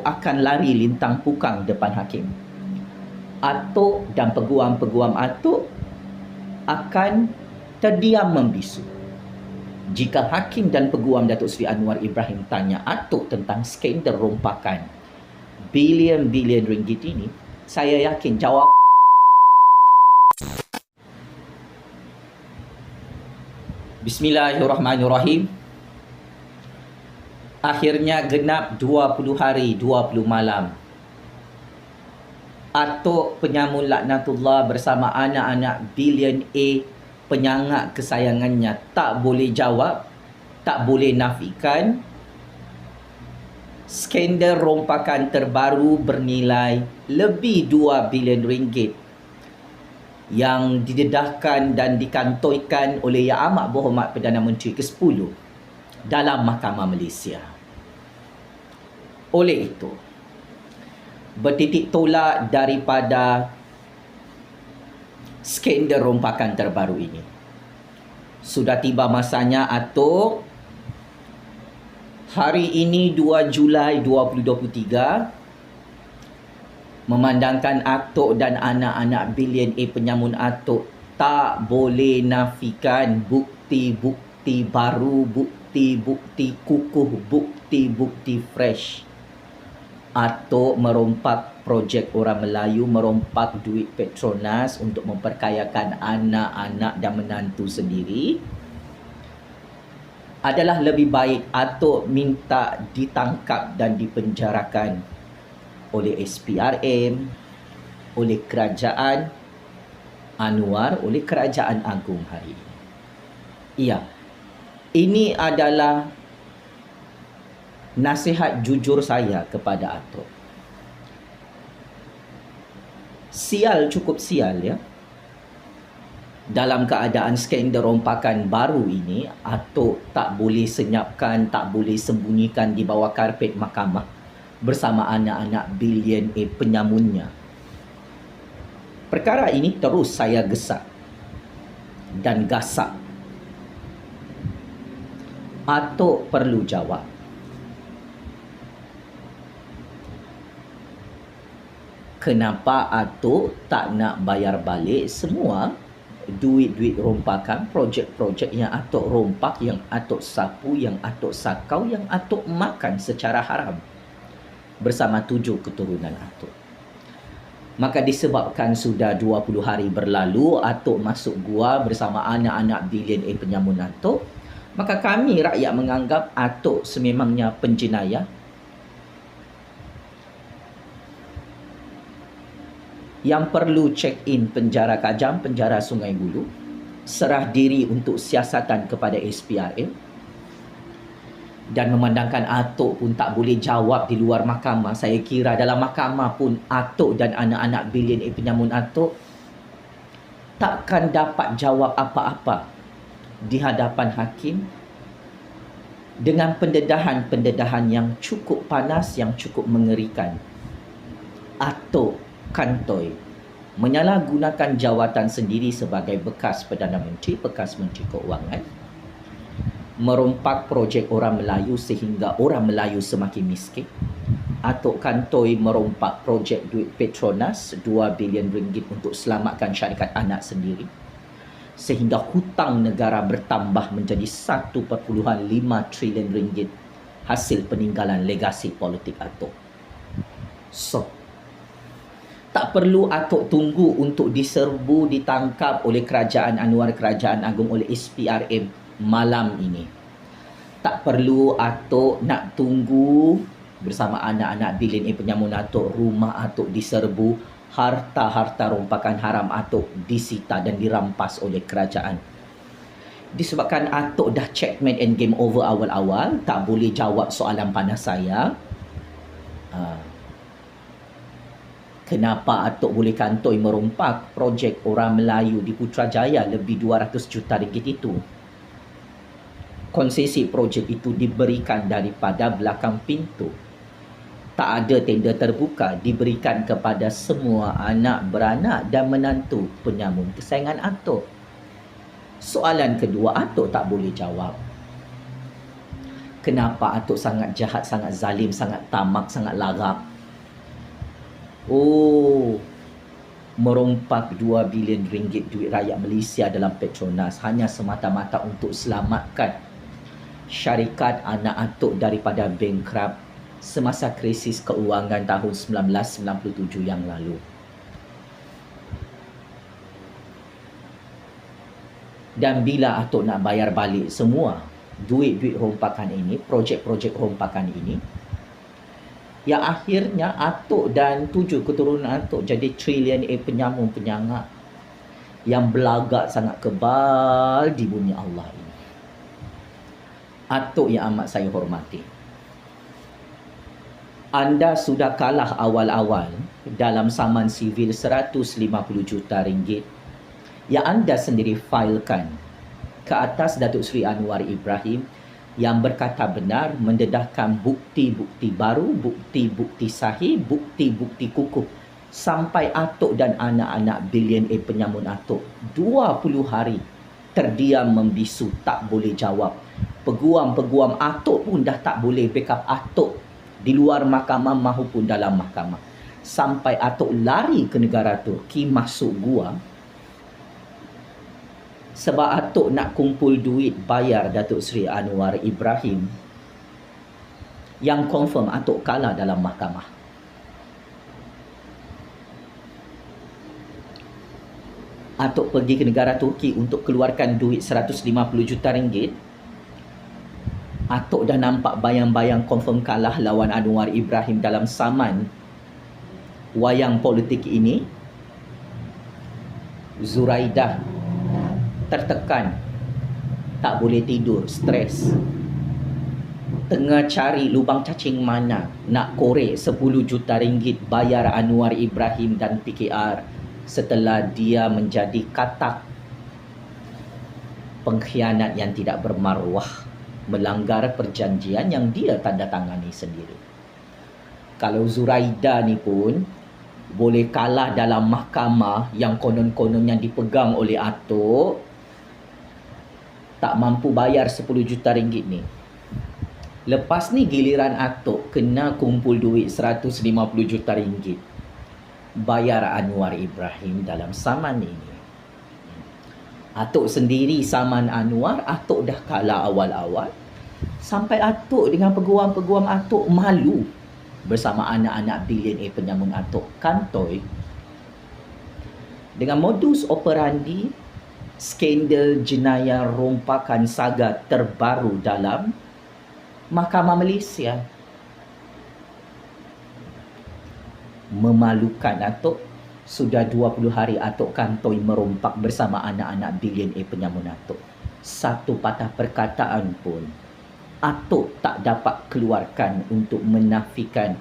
Atuk akan lari lintang pukang depan hakim. Atuk dan peguam-peguam Atuk akan terdiam membisu. Jika hakim dan peguam Datuk Seri Anwar Ibrahim tanya Atuk tentang skandal rompakan bilion-bilion ringgit ini, saya yakin jawab Bismillahirrahmanirrahim. Akhirnya genap 20 hari 20 malam. Atuk penyamun laknatullah bersama anak-anak bilion A penyangak kesayangannya tak boleh jawab, tak boleh nafikan skandal rompakan terbaru bernilai lebih 2 bilion ringgit yang didedahkan dan dikantoikan oleh Yang Amat Berhormat Perdana Menteri ke-10 dalam Mahkamah Malaysia. Oleh itu, bertitik tolak daripada skandal rompakan terbaru ini, sudah tiba masanya Atuk hari ini 2 Julai 2023 memandangkan Atuk dan anak-anak bilion A penyamun Atuk tak boleh nafikan bukti-bukti baru, bukti-bukti kukuh, bukti-bukti fresh. Atuk merompak projek orang Melayu, merompak duit Petronas untuk memperkayakan anak-anak dan menantu sendiri. Adalah lebih baik Atuk minta ditangkap dan dipenjarakan oleh SPRM, oleh Kerajaan Anwar, oleh Kerajaan Agung hari ini. Ya, ini adalah nasihat jujur saya kepada Atuk. Sial, cukup sial ya. Dalam keadaan skandal rompakan baru ini, Atuk tak boleh senyapkan, tak boleh sembunyikan di bawah karpet mahkamah bersama anak-anak bilion A penyamunnya. Perkara ini terus saya gesak dan gasak. Atuk perlu jawab. Kenapa Atuk tak nak bayar balik semua duit-duit rompakan, projek-projek yang Atuk rompak, yang Atuk sapu, yang Atuk sakau, yang Atuk makan secara haram bersama 7 keturunan Atuk. Maka disebabkan sudah 20 hari berlalu, Atuk masuk gua bersama anak-anak bilion A penyamun Atuk, maka kami rakyat menganggap Atuk sememangnya penjenayah yang perlu check-in penjara Kajang, penjara Sungai Buloh, serah diri untuk siasatan kepada SPRM, dan memandangkan Atuk pun tak boleh jawab di luar mahkamah. Saya kira dalam mahkamah pun Atuk dan anak-anak bilion A penyamun Atuk takkan dapat jawab apa-apa di hadapan hakim dengan pendedahan-pendedahan yang cukup panas, yang cukup mengerikan. Atuk kantoi menyalahgunakan jawatan sendiri sebagai bekas Perdana Menteri, bekas Menteri Keuangan, merompak projek orang Melayu sehingga orang Melayu semakin miskin. Atuk kantoi merompak projek duit Petronas 2 bilion ringgit untuk selamatkan syarikat anak sendiri, sehingga hutang negara bertambah menjadi 1.5 trilion ringgit hasil peninggalan legasi politik Atuk. So, tak perlu Atuk tunggu untuk diserbu, ditangkap oleh Kerajaan Anwar, Kerajaan Agung, oleh SPRM malam ini. Tak perlu Atuk nak tunggu bersama anak-anak bilion A penyamun Atuk, rumah Atuk diserbu, harta-harta rompakan haram Atuk disita dan dirampas oleh kerajaan. Disebabkan Atuk dah checkmate and game over awal-awal, tak boleh jawab soalan panas saya. Kenapa Atuk boleh kantoi merompak projek orang Melayu di Putrajaya lebih 200 juta ringgit itu? Konsesi projek itu diberikan daripada belakang pintu. Tak ada tender terbuka, diberikan kepada semua anak beranak dan menantu penyamun kesayangan Atuk. Soalan kedua, Atuk tak boleh jawab. Kenapa Atuk sangat jahat, sangat zalim, sangat tamak, sangat larap? Oh, merompak 2 bilion ringgit duit rakyat Malaysia dalam Petronas hanya semata-mata untuk selamatkan syarikat anak Atuk daripada bankrupt semasa krisis keuangan tahun 1997 yang lalu. Dan bila Atuk nak bayar balik semua duit-duit rompakan ini, projek-projek rompakan ini, yang akhirnya Atuk dan 7 keturunan Atuk jadi triliuner penyamun penyangak yang belagak sangat kebal di bumi Allah ini. Atuk yang amat saya hormati, anda sudah kalah awal-awal dalam saman sivil 150 juta ringgit yang anda sendiri failkan ke atas Datuk Seri Anwar Ibrahim yang berkata benar, mendedahkan bukti-bukti baru, bukti-bukti sahih, bukti-bukti kukuh sampai Atuk dan anak-anak bilioner penyamun Atuk 20 hari terdiam membisu, tak boleh jawab. Peguam-peguam Atuk pun dah tak boleh backup Atuk di luar mahkamah maupun dalam mahkamah. Sampai Atuk lari ke negara Turki, masuk gua sebab Atuk nak kumpul duit bayar Datuk Seri Anwar Ibrahim yang confirm Atuk kalah dalam mahkamah. Atuk pergi ke negara Turki untuk keluarkan duit 150 juta ringgit. Atuk dah nampak bayang-bayang confirm kalah lawan Anwar Ibrahim dalam saman wayang politik ini. Zuraidah tertekan, tak boleh tidur, stres, tengah cari lubang cacing mana nak korek 10 juta ringgit bayar Anwar Ibrahim dan PKR setelah dia menjadi katak pengkhianat yang tidak bermaruah, melanggar perjanjian yang dia tanda tangani sendiri. Kalau Zuraida ni pun boleh kalah dalam mahkamah yang konon-konon yang dipegang oleh Atuk, tak mampu bayar 10 juta ringgit ni. Lepas ni giliran Atuk kena kumpul duit 150 juta ringgit bayar Anwar Ibrahim dalam saman ini. Atuk sendiri saman Anwar, Atuk dah kalah awal-awal. Sampai Atuk dengan peguam-peguam Atuk malu bersama anak-anak bilioner penyamun Atuk kantoi dengan modus operandi skandal jenayah rompakan saga terbaru dalam Mahkamah Malaysia. Memalukan Atuk. Sudah 20 hari Atuk kantoi merompak bersama anak-anak bilioner penyamun Atuk. Satu patah perkataan pun Atuk tak dapat keluarkan untuk menafikan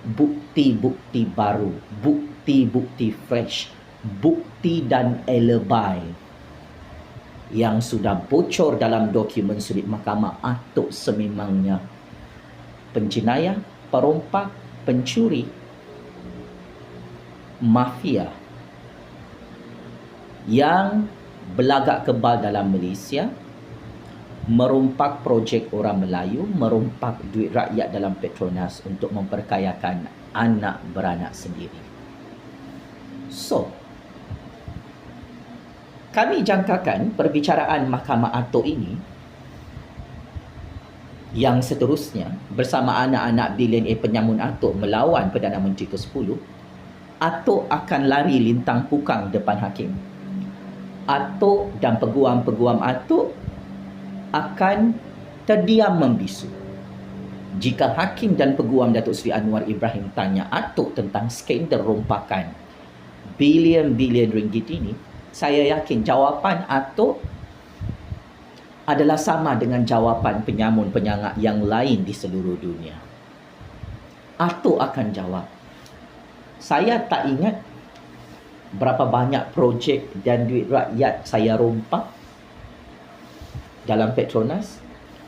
bukti-bukti baru, bukti-bukti fresh, bukti dan alibi yang sudah bocor dalam dokumen sulit mahkamah. Atuk sememangnya penjenayah, perompak, pencuri, mafia yang belagak kebal dalam Malaysia, merompak projek orang Melayu, merompak duit rakyat dalam Petronas untuk memperkayakan anak beranak sendiri. So, kami jangkakan perbicaraan Mahkamah Atuk ini yang seterusnya bersama anak-anak bilioner penyamun Atuk melawan Perdana Menteri ke-10, Atuk akan lari lintang pukang depan hakim. Atuk dan peguam-peguam Atuk akan terdiam membisu jika hakim dan peguam Datuk Seri Anwar Ibrahim tanya Atuk tentang skandal rompakan bilion-bilion ringgit ini. Saya yakin jawapan Atuk adalah sama dengan jawapan penyamun penyangak yang lain di seluruh dunia. Atuk akan jawab, saya tak ingat berapa banyak projek dan duit rakyat saya rompak dalam Petronas.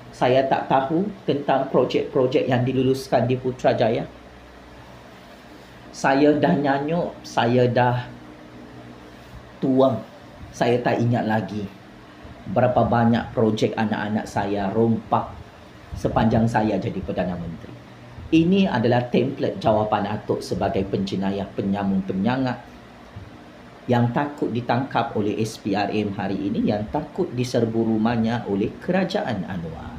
Saya tak tahu tentang projek-projek yang diluluskan di Putrajaya. Saya dah nyanyuk, saya dah tua, saya tak ingat lagi berapa banyak projek anak-anak saya rompak sepanjang saya jadi Perdana Menteri. Ini adalah template jawapan Atok sebagai penjenayah penyambung penyangat yang takut ditangkap oleh SPRM hari ini, yang takut diserbu rumahnya oleh Kerajaan Anwar.